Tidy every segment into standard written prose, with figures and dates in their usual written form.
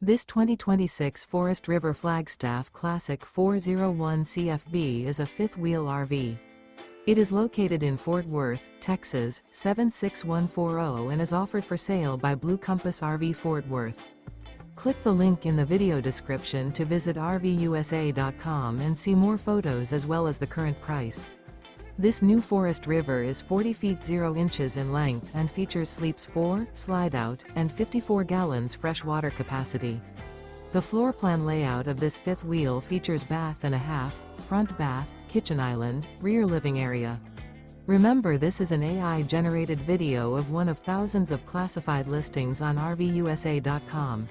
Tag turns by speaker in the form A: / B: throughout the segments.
A: This 2026 Forest River Flagstaff Classic 401 CFB is a fifth-wheel RV. It is located in Fort Worth, Texas, 76140 and is offered for sale by Blue Compass RV Fort Worth. Click the link in the video description to visit RVUSA.com and see more photos as well as the current price. This new Forest River is 40 feet 0 inches in length and features sleeps 4, slide-out, and 54 gallons fresh water capacity. The floor plan layout of this fifth wheel features bath and a half, front bath, kitchen island, rear living area. Remember, this is an AI-generated video of one of thousands of classified listings on RVUSA.com.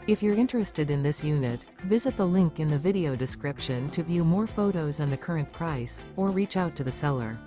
A: If you're interested in this unit, visit the link in the video description to view more photos and the current price, or reach out to the seller.